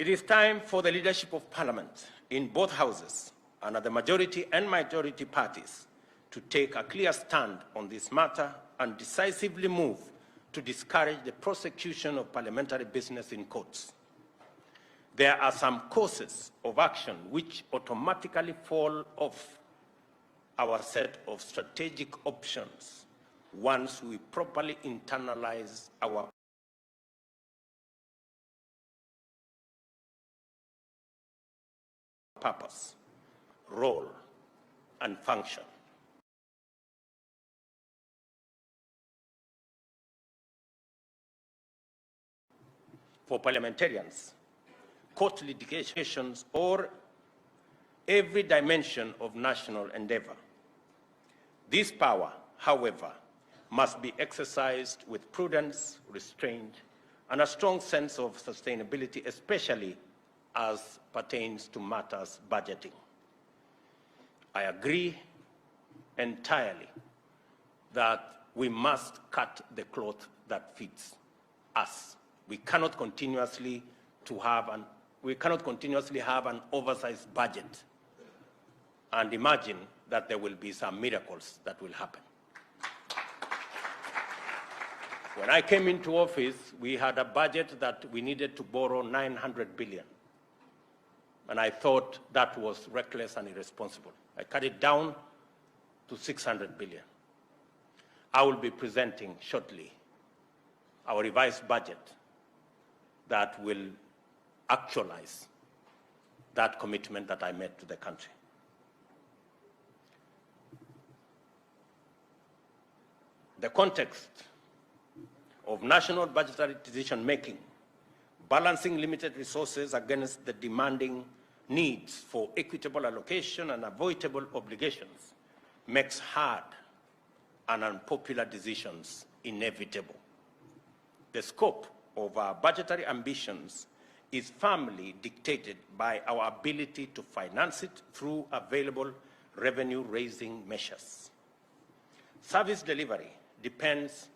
It is time for the leadership of Parliament in both houses and at the majority and minority parties to take a clear stand on this matter and decisively move to discourage the prosecution of parliamentary business in courts. There are some courses of action which automatically fall off our set of strategic options once we properly internalize our purpose, role, and function. For parliamentarians, court litigations, or every dimension of national endeavor. This power, however, must be exercised with prudence, restraint, and a strong sense of sustainability, especially as pertains to matters budgeting. I agree entirely that we must cut the cloth that fits us. We cannot continuously have an oversized budget and imagine that there will be some miracles that will happen. When I came into office, we had a budget that we needed to borrow 900 billion. And I thought that was reckless and irresponsible. I cut it down to 600 billion. I will be presenting shortly our revised budget that will actualize that commitment that I made to the country. The context of national budgetary decision-making, balancing limited resources against the demanding needs for equitable allocation and avoidable obligations, makes hard and unpopular decisions inevitable. The scope of our budgetary ambitions is firmly dictated by our ability to finance it through available revenue-raising measures. Service delivery depends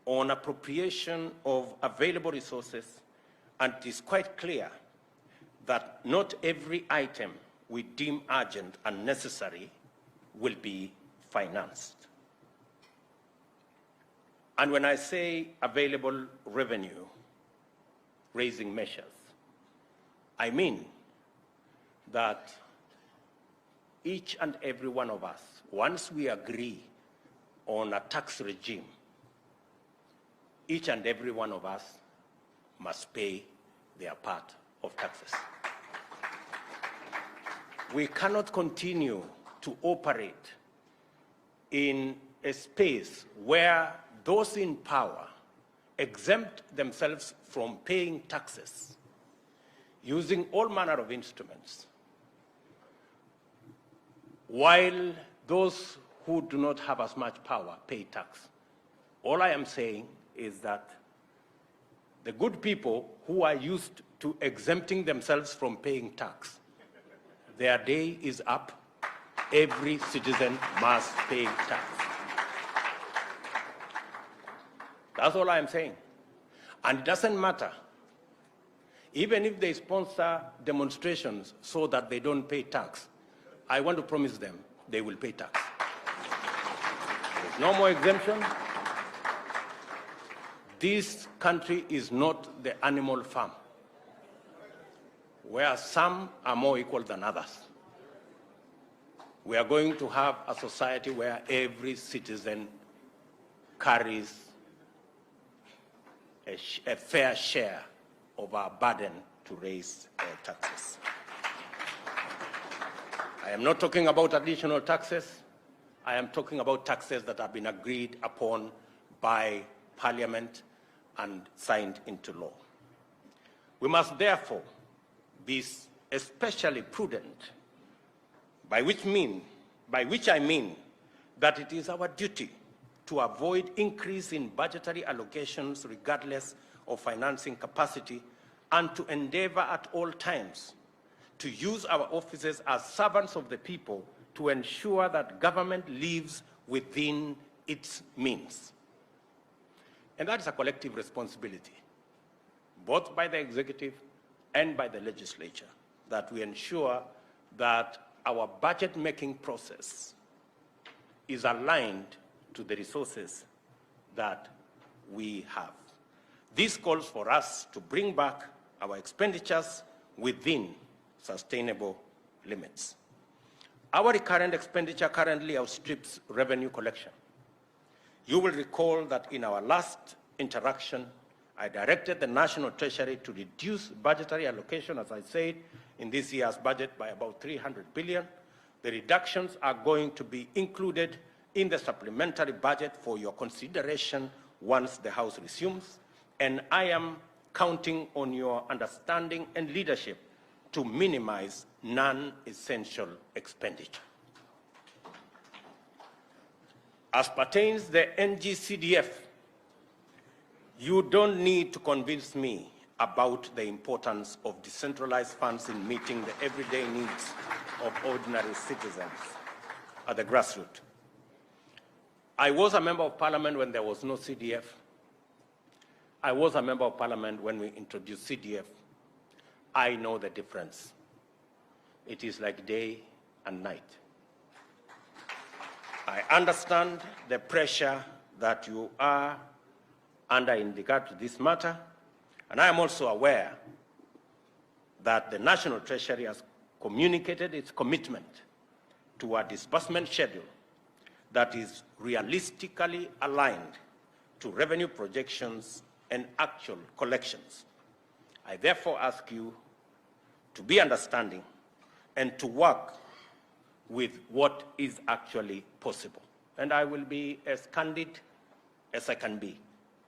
on appropriation of available resources, and it is quite clear that not every item we deem urgent and necessary will be financed. And when I say available revenue-raising measures, I mean that each and every one of us, once we agree on a tax regime, each and every one of us must pay their part of taxes. We cannot continue to operate in a space where those in power exempt themselves from paying taxes using all manner of instruments, while those who do not have as much power pay tax. All I am saying is that the good people who are used to exempting themselves from paying tax, their day is up. Every citizen must pay tax. That's all I am saying. And it doesn't matter, even if they sponsor demonstrations so that they don't pay tax, I want to promise them they will pay tax. There's no more exemption. This country is not the animal farm, where some are more equal than others. We are going to have a society where every citizen carries a fair share of our burden to raise taxes. I am not talking about additional taxes. I am talking about taxes that have been agreed upon by Parliament and signed into law. We must therefore be especially prudent, by which I mean that it is our duty to avoid increase in budgetary allocations regardless of financing capacity, and to endeavor at all times to use our offices as servants of the people to ensure that government lives within its means. And that is a collective responsibility, both by the executive and by the legislature that we ensure that our budget-making process is aligned to the resources that we have. This calls for us to bring back our expenditures within sustainable limits. Our recurrent expenditure currently outstrips revenue collection. You will recall that in our last interaction, I directed the National Treasury to reduce budgetary allocation, as I said, in this year's budget by about 300 billion. The reductions are going to be included in the supplementary budget for your consideration once the House resumes, and I am counting on your understanding and leadership to minimize non-essential expenditure. As pertains the NGCDF, you don't need to convince me about the importance of decentralized funds in meeting the everyday needs of ordinary citizens at the grassroots. I was a member of parliament when there was no CDF. I was a member of parliament when we introduced CDF. I know the difference. It is like day and night. I understand the pressure that you are under in regard to this matter, and I am also aware that the National Treasury has communicated its commitment to a disbursement schedule that is realistically aligned to revenue projections and actual collections. I therefore ask you to be understanding and to work with what is actually possible. And I will be as candid as I can be.